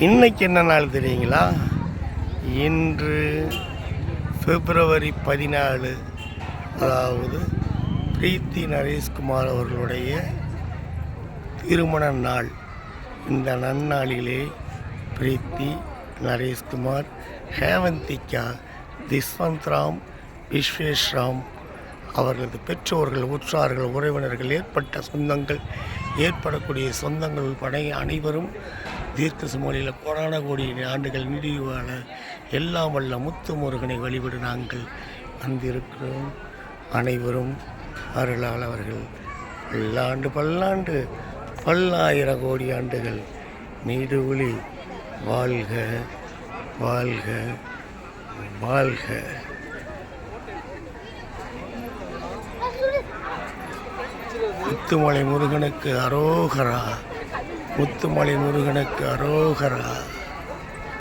இன்னைக்கு என்ன நாள் தெரியுங்களா? இன்று பிப்ரவரி 14, அதாவது பிரீத்தி நரேஷ்குமார் அவர்களுடைய திருமண நாள். இந்த நன்னாளிலே பிரீத்தி நரேஷ்குமார், ஹேவந்திகா, திஸ்வந்த்ராம், விஸ்வேஷ்ராம் அவர்களது பெற்றோர்கள், உற்றார்கள், உறவினர்கள், ஏற்படக்கூடிய சொந்தங்கள் உட்பட அனைவரும் தீர்க்க சுமலில் கோடான கோடி ஆண்டுகள் நீடிவாழ எல்லாம் வல்ல முத்து முருகனை வழிபடு நாங்கள் வந்திருக்கிறோம். அனைவரும் அருளால் அவர்கள் பல்லாண்டு பல்லாண்டு பல்லாயிரம் கோடி ஆண்டுகள் நீடுஒளி வாழ்க வாழ்க வாழ்க. முத்துமலை முருகனுக்கு அரோகரா, முத்துமலை முருகனுக்கு அரோகரா.